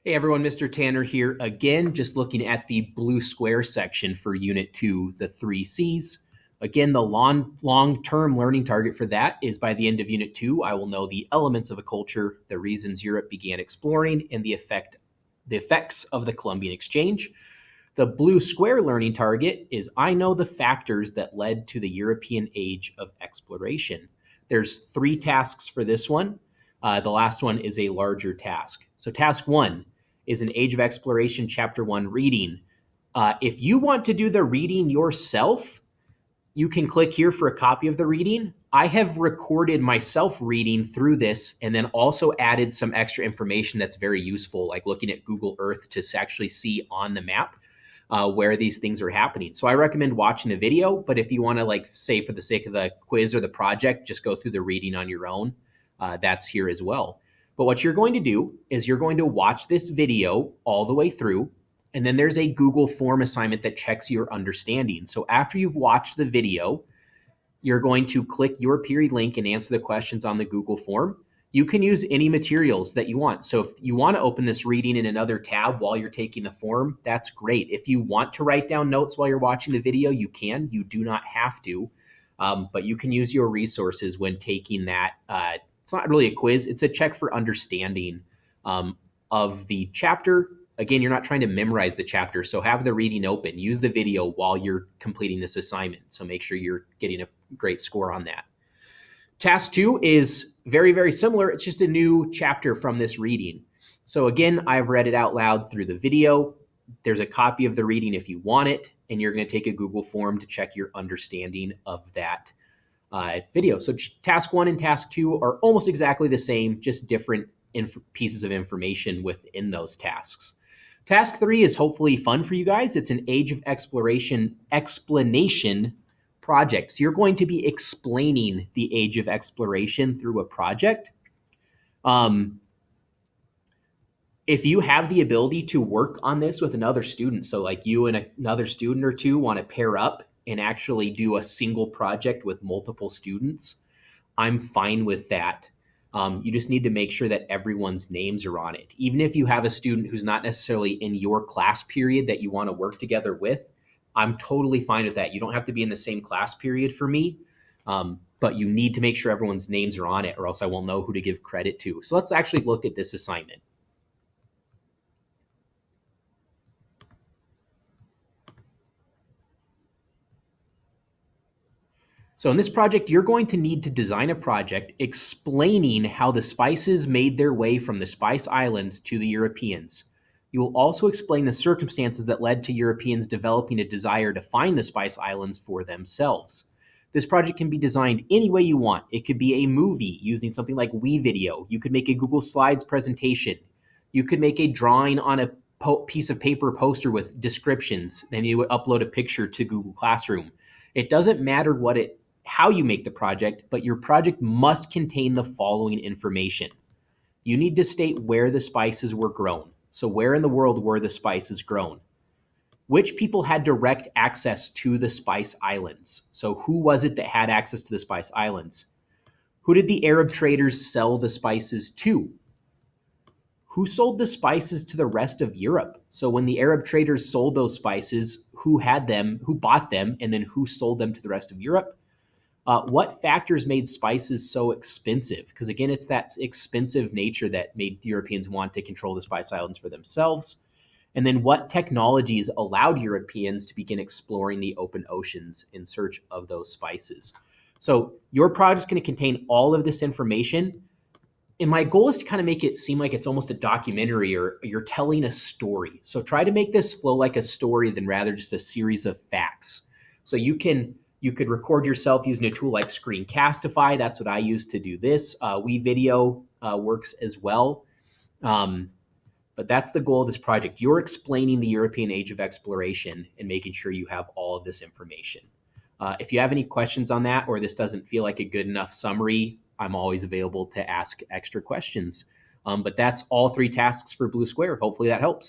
Hey everyone, Mr. Tanner here again, just looking at the blue square section for Unit 2, the 3 C's. Again, the long-term learning target for that is by the end of Unit 2, I will know the elements of a culture, the reasons Europe began exploring, and the effects of the Columbian Exchange. The blue square learning target is I know the factors that led to the European age of exploration. There's 3 tasks for this one. The last one is a larger task. So task 1 is an Age of Exploration Chapter 1 reading. If you want to do the reading yourself, you can click here for a copy of the reading. I have recorded myself reading through this and then also added some extra information that's very useful, like looking at Google Earth to actually see on the map where these things are happening. So I recommend watching the video, but if you want to, say for the sake of the quiz or the project, just go through the reading on your own, that's here as well. But what you're going to do is you're going to watch this video all the way through, and then there's a Google form assignment that checks your understanding. So after you've watched the video, you're going to click your period link and answer the questions on the Google form. You can use any materials that you want. So if you want to open this reading in another tab while you're taking the form, that's great. If you want to write down notes while you're watching the video, you can. You do not have to, but you can use your resources when taking that. It's not really a quiz. It's a check for understanding of the chapter. Again, you're not trying to memorize the chapter, so have the reading open. Use the video while you're completing this assignment. So make sure you're getting a great score on that. Task 2 is very, very similar. It's just a new chapter from this reading. So again, I've read it out loud through the video. There's a copy of the reading if you want it, and you're going to take a Google form to check your understanding of that video. So task 1 and task 2 are almost exactly the same, just different pieces of information within those tasks. Task 3 is hopefully fun for you guys. It's an Age of Exploration explanation project. So you're going to be explaining the Age of Exploration through a project. If you have the ability to work on this with another student, so like you and another student or two want to pair up and actually do a single project with multiple students, I'm fine with that. You just need to make sure that everyone's names are on it. Even if you have a student who's not necessarily in your class period that you want to work together with, I'm totally fine with that. You don't have to be in the same class period for me, but you need to make sure everyone's names are on it or else I won't know who to give credit to. So let's actually look at this assignment. So in this project, you're going to need to design a project explaining how the spices made their way from the Spice Islands to the Europeans. You will also explain the circumstances that led to Europeans developing a desire to find the Spice Islands for themselves. This project can be designed any way you want. It could be a movie using something like WeVideo. You could make a Google Slides presentation. You could make a drawing on a piece of paper poster with descriptions. Then you would upload a picture to Google Classroom. It doesn't matter how you make the project, but your project must contain the following information. You need to state where the spices were grown. So where in the world were the spices grown? Which people had direct access to the Spice Islands? So who was it that had access to the Spice Islands? Who did the Arab traders sell the spices to? Who sold the spices to the rest of Europe? So when the Arab traders sold those spices, who had them, who bought them, and then who sold them to the rest of Europe? What factors made spices so expensive? Because again, it's that expensive nature that made Europeans want to control the Spice Islands for themselves. And then what technologies allowed Europeans to begin exploring the open oceans in search of those spices? So your project is going to contain all of this information. And my goal is to kind of make it seem like it's almost a documentary or you're telling a story. So try to make this flow like a story than rather just a series of facts. So you could record yourself using a tool like Screencastify. That's what I use to do this. WeVideo works as well. But that's the goal of this project. You're explaining the European Age of Exploration and making sure you have all of this information. If you have any questions on that or this doesn't feel like a good enough summary, I'm always available to ask extra questions. But that's all 3 tasks for Blue Square. Hopefully that helps.